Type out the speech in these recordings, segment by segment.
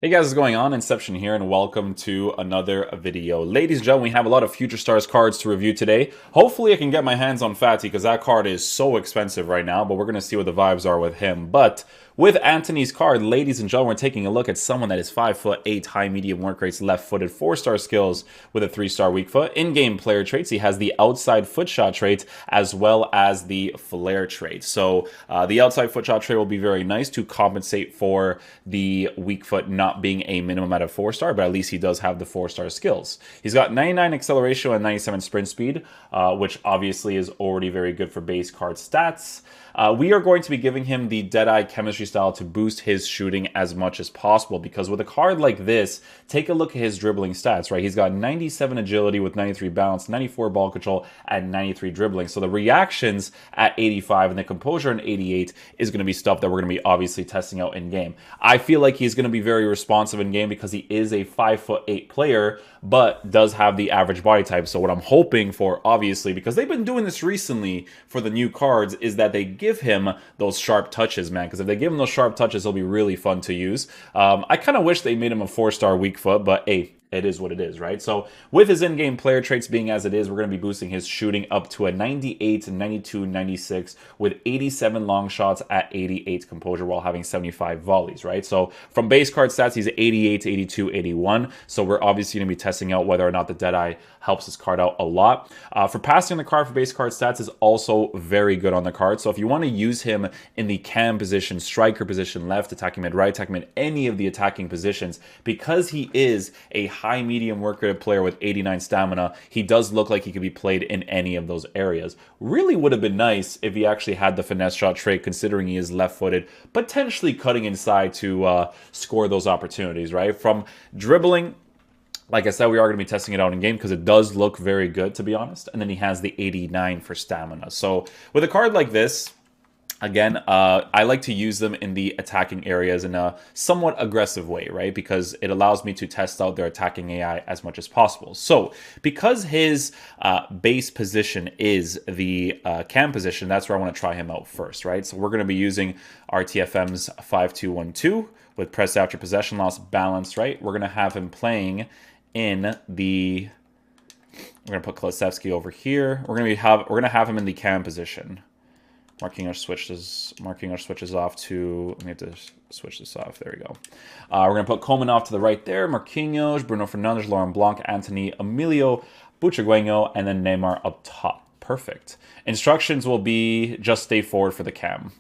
Hey guys, what's going on? Inception here, and welcome to another video. Ladies and gentlemen, we have a lot of Future Stars cards to review today. Hopefully I can get my hands on Fatty, because that card is so expensive right now, but we're going to see what the vibes are with him. But with Antony's card, ladies and gentlemen, we're taking a look at someone that is 5'8", high medium work rates, left-footed, 4-star skills with a 3-star weak foot. In-game player traits, he has the outside foot shot trait as well as the flare trait. So the outside foot shot trait will be very nice to compensate for the weak foot not being a minimum at a 4-star, but at least he does have the 4-star skills. He's got 99 acceleration and 97 sprint speed, which obviously is already very good for base card stats. We are going to be giving him the Deadeye chemistry style to boost his shooting as much as possible, because with a card like this, take a look at his dribbling stats, right? He's got 97 agility with 93 balance, 94 ball control, and 93 dribbling. So the reactions at 85 and the composure at 88 is going to be stuff that we're going to be obviously testing out in game. I feel like he's going to be very responsive in game because he is a 5'8" player, but does have the average body type. So what I'm hoping for, obviously, because they've been doing this recently for the new cards, is that they give him those sharp touches, man. Because if they give him those sharp touches, he'll be really fun to use. I kind of wish they made him a 4-star weak foot, but hey, it is what it is, right? So with his in-game player traits being as it is, we're going to be boosting his shooting up to a 98, 92, 96 with 87 long shots at 88 composure while having 75 volleys, right? So from base card stats, he's 88, 82, 81. So we're obviously going to be testing out whether or not the Deadeye helps this card out a lot. For passing the card for base card stats is also very good on the card. So if you want to use him in the cam position, striker position, left, attacking mid, right, attacking mid, any of the attacking positions, because he is a high medium work rate player with 89 stamina, he does look like he could be played in any of those areas. Really would have been nice if he actually had the finesse shot trait, considering he is left-footed, potentially cutting inside to score those opportunities, right? From dribbling, like I said, we are going to be testing it out in game because it does look very good, to be honest. And then he has the 89 for stamina. So with a card like this, again, I like to use them in the attacking areas in a somewhat aggressive way, right? Because it allows me to test out their attacking AI as much as possible. So because his base position is the cam position, that's where I want to try him out first, right? So we're going to be using RTFM's 5212 with press after possession loss balanced, right? We're going to have him playing in the... We're going to put Kulusevski over here. We're going to have him in the cam position. Marking our switches off to... Let me have to switch this off. There we go. We're going to put Coleman off to the right there. Marquinhos, Bruno Fernandes, Laurent Blanc, Antony, Emilio, Butragueño, and then Neymar up top. Perfect. Instructions will be just stay forward for the cam.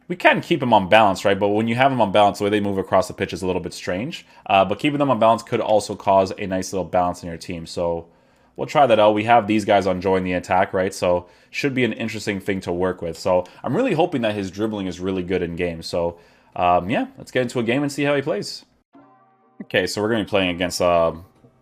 We can keep him on balance, right? But when you have him on balance, the way they move across the pitch is a little bit strange. But keeping them on balance could also cause a nice little balance in your team. So we'll try that out. We have these guys on join the attack, right? So should be an interesting thing to work with. So I'm really hoping that his dribbling is really good in game. So yeah, let's get into a game and see how he plays. Okay, so we're going to be playing against a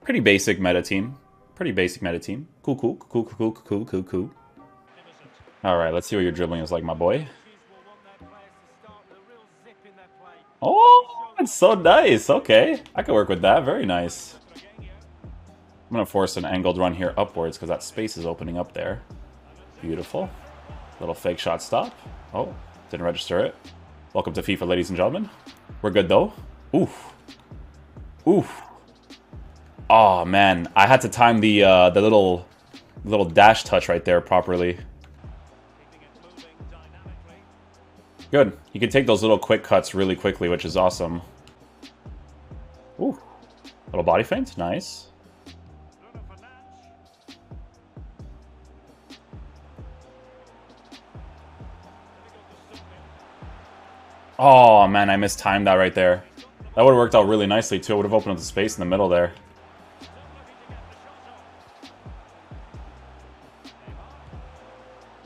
pretty basic meta team. Cool. All right, let's see what your dribbling is like, my boy. Oh, it's so nice. Okay, I can work with that. Very nice. I'm going to force an angled run here upwards because that space is opening up there. Beautiful. Little fake shot stop. Oh, didn't register it. Welcome to FIFA, ladies and gentlemen. We're good, though. Oof. Oof. Oh, man. I had to time the little dash touch right there properly. Good. You can take those little quick cuts really quickly, which is awesome. Ooh. Little body feint. Nice. Oh, man, I mistimed that right there. That would have worked out really nicely, too. It would have opened up the space in the middle there.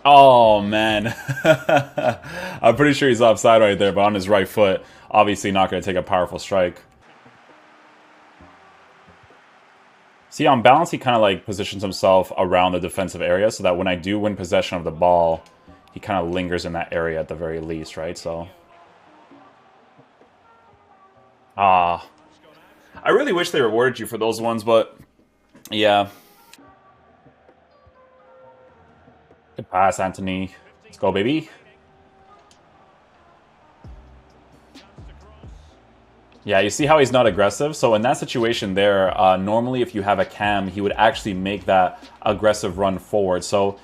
Oh, man. I'm pretty sure he's offside right there, but on his right foot. Obviously not going to take a powerful strike. See, on balance, he kind of like positions himself around the defensive area so that when I do win possession of the ball, he kind of lingers in that area at the very least, right? So... I really wish they rewarded you for those ones, but yeah. Good pass, Antony. Let's go, baby. Yeah, you see how he's not aggressive? So in that situation there, normally if you have a cam, he would actually make that aggressive run forward. So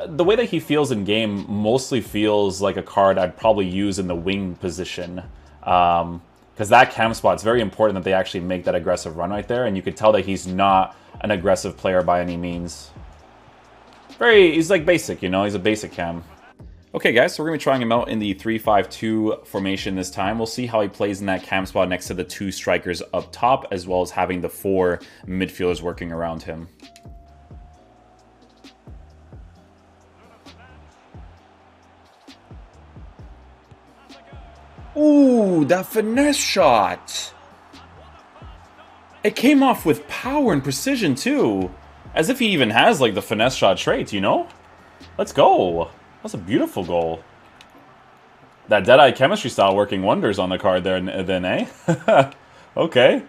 the way that he feels in game mostly feels like a card I'd probably use in the wing position. Because that cam spot, it's very important that they actually make that aggressive run right there. And you could tell that he's not an aggressive player by any means. He's like basic, you know? He's a basic cam. Okay, guys, so we're going to be trying him out in the 3-5-2 formation this time. We'll see how he plays in that cam spot next to the 2 strikers up top, as well as having the 4 midfielders working around him. Ooh, that finesse shot! It came off with power and precision, too. As if he even has, like, the finesse shot trait, you know? Let's go! That's a beautiful goal. That Deadeye chemistry style working wonders on the card there, then, eh? Okay.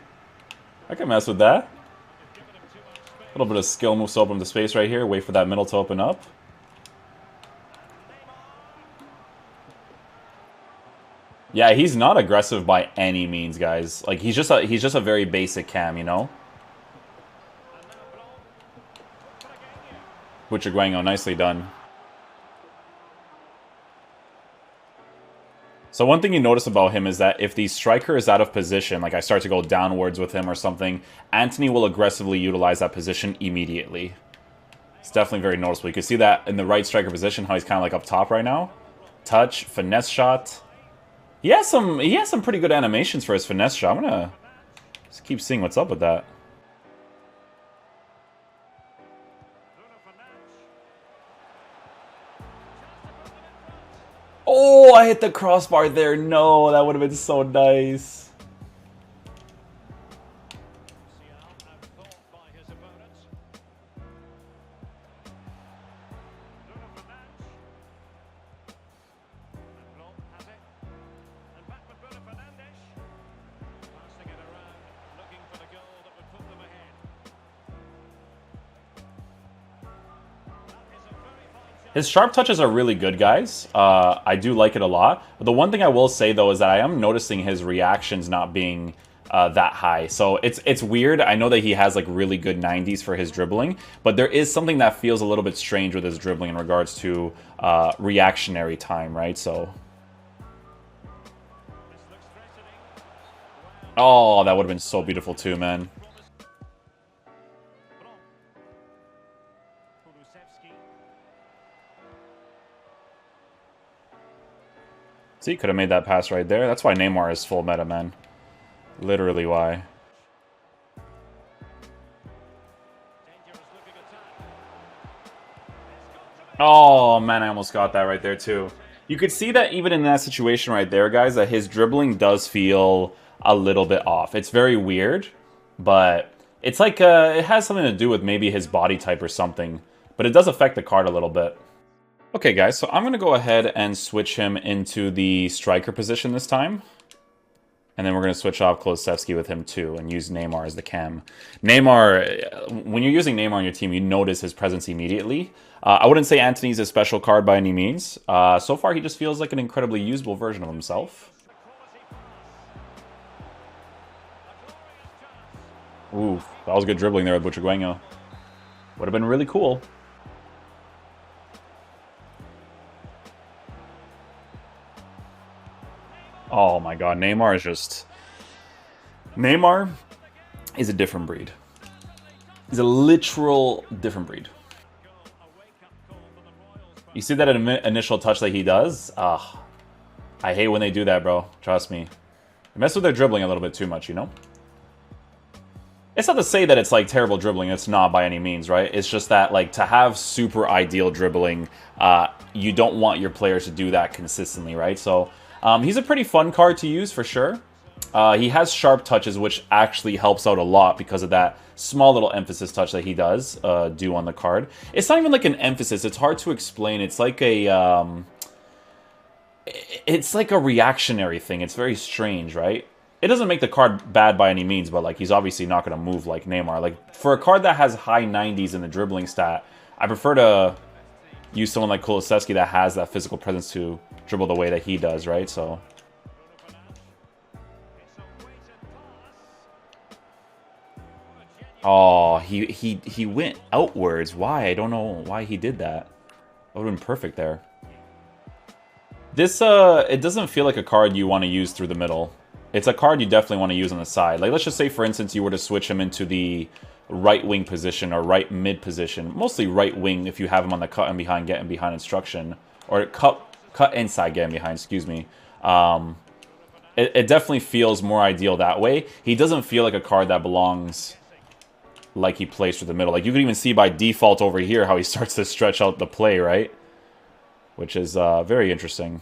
I can mess with that. A little bit of skill moves to open the space right here. Wait for that middle to open up. Yeah, he's not aggressive by any means, guys. Like, he's just a very basic cam, you know? Buchaguengo, nicely done. So one thing you notice about him is that if the striker is out of position, like I start to go downwards with him or something, Antony will aggressively utilize that position immediately. It's definitely very noticeable. You can see that in the right striker position, how he's kind of like up top right now. Touch, finesse shot. He has some pretty good animations for his finesse shot. I'm gonna just keep seeing what's up with that. Oh, I hit the crossbar there. No, that would have been so nice. His sharp touches are really good, guys. I do like it a lot. But the one thing I will say, though, is that I am noticing his reactions not being that high. So it's weird. I know that he has like really good 90s for his dribbling, but there is something that feels a little bit strange with his dribbling in regards to reactionary time, right? So... Oh, that would have been so beautiful too, man. See, could have made that pass right there. That's why Neymar is full meta, man. Literally why. Oh, man, I almost got that right there, too. You could see that even in that situation right there, guys, that his dribbling does feel a little bit off. It's very weird, but it's like it has something to do with maybe his body type or something. But it does affect the card a little bit. Okay, guys, so I'm going to go ahead and switch him into the striker position this time. And then we're going to switch off Kulusevski with him too and use Neymar as the cam. Neymar, when you're using Neymar on your team, you notice his presence immediately. I wouldn't say Antony's a special card by any means. So far, he just feels like an incredibly usable version of himself. Ooh, that was good dribbling there with Buchaguengo. Would have been really cool. Oh my god, Neymar is just... Neymar is a different breed. He's a literal different breed. You see that initial touch that he does? I hate when they do that, bro. Trust me. They mess with their dribbling a little bit too much, you know? It's not to say that it's like terrible dribbling. It's not by any means, right? It's just that like to have super ideal dribbling, you don't want your players to do that consistently, right? So he's a pretty fun card to use for sure. He has sharp touches, which actually helps out a lot because of that small little emphasis touch that he does do on the card. It's not even like an emphasis. It's hard to explain. It's like a reactionary thing. It's very strange, right? It doesn't make the card bad by any means, but like he's obviously not going to move like Neymar. Like for a card that has high 90s in the dribbling stat, I prefer to use someone like Kulusevski that has that physical presence to dribble the way that he does, right? So Oh, he went outwards. Why? I don't know why he did that. That would have been perfect there. This, it doesn't feel like a card you want to use through the middle. It's a card you definitely want to use on the side. Like, let's just say, for instance, you were to switch him into the right wing position or right mid position. Mostly right wing if you have him on the cut and behind, getting behind instruction. Or cut inside, getting behind, excuse me. It definitely feels more ideal that way. He doesn't feel like a card that belongs like he plays through the middle. Like, you can even see by default over here how he starts to stretch out the play, right? Which is very interesting.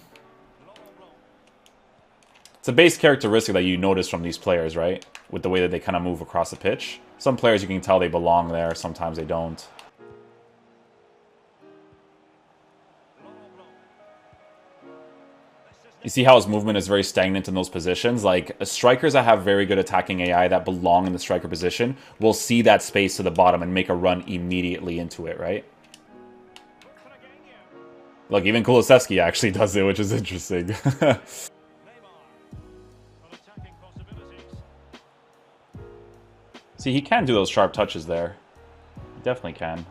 It's a base characteristic that you notice from these players, right? With the way that they kind of move across the pitch. Some players you can tell they belong there, sometimes they don't. You see how his movement is very stagnant in those positions? Like, strikers that have very good attacking AI that belong in the striker position will see that space to the bottom and make a run immediately into it, right? Look, even Kulusevski actually does it, which is interesting. See, he can do those sharp touches there. He definitely can.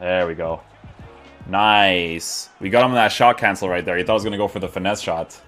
There we go. Nice. We got him in that shot cancel right there. He thought I was going to go for the finesse shot.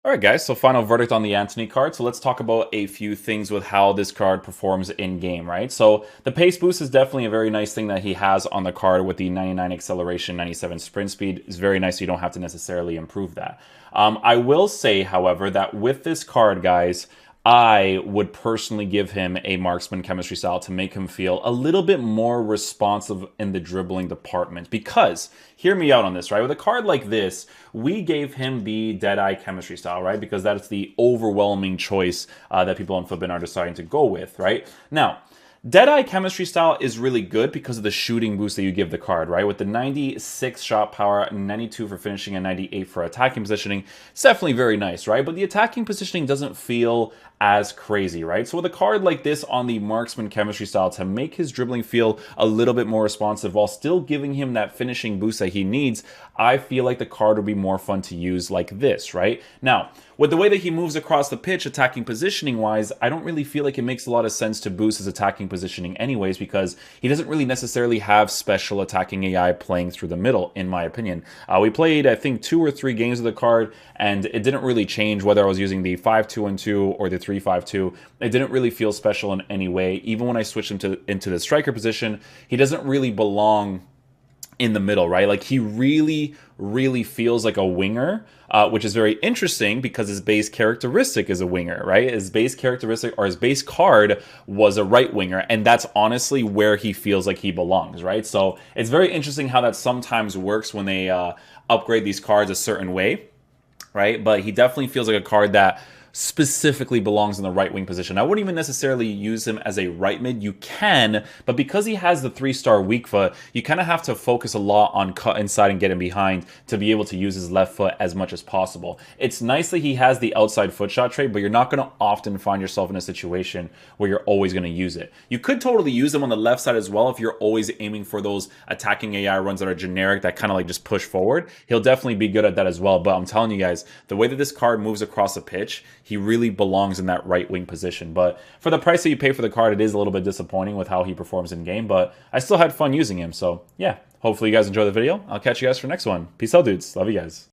Alright guys, so final verdict on the Antony card. So let's talk about a few things with how this card performs in-game, right? So the pace boost is definitely a very nice thing that he has on the card with the 99 acceleration, 97 sprint speed. It's very nice, so you don't have to necessarily improve that. I will say, however, that with this card, guys, I would personally give him a marksman chemistry style to make him feel a little bit more responsive in the dribbling department. Because, hear me out on this, right? With a card like this, we gave him the Deadeye chemistry style, right? Because that's the overwhelming choice that people on Footbin are deciding to go with, right? Now, Deadeye chemistry style is really good because of the shooting boost that you give the card, right? With the 96 shot power, 92 for finishing, and 98 for attacking positioning, it's definitely very nice, right? But the attacking positioning doesn't feel as crazy, right? So with a card like this on the marksman chemistry style to make his dribbling feel a little bit more responsive while still giving him that finishing boost that he needs, I feel like the card would be more fun to use like this, right? Now, with the way that he moves across the pitch, attacking positioning wise, I don't really feel like it makes a lot of sense to boost his attacking positioning anyways, because he doesn't really necessarily have special attacking AI playing through the middle, in my opinion. We played, I think, 2 or 3 games of the card, and it didn't really change whether I was using the 5-2-1-2 or the 3-5-2. It didn't really feel special in any way. Even when I switched him into the striker position, he doesn't really belong in the middle, right? Like, he really feels like a winger, which is very interesting because his base characteristic is a winger, right? His base characteristic, or his base card, was a right winger, and that's honestly where he feels like he belongs, right? So it's very interesting how that sometimes works when they upgrade these cards a certain way, right? But he definitely feels like a card that specifically belongs in the right wing position. I wouldn't even necessarily use him as a right mid. You can, but because he has the 3-star weak foot, you kind of have to focus a lot on cut inside and getting behind to be able to use his left foot as much as possible. It's nice that he has the outside foot shot trait, but you're not going to often find yourself in a situation where you're always going to use it. You could totally use him on the left side as well if you're always aiming for those attacking AI runs that are generic, that kind of like just push forward. He'll definitely be good at that as well, but I'm telling you guys, the way that this card moves across the pitch, he really belongs in that right wing position. But for the price that you pay for the card, it is a little bit disappointing with how he performs in game, but I still had fun using him. So yeah, hopefully you guys enjoy the video. I'll catch you guys for the next one. Peace out, dudes. Love you guys.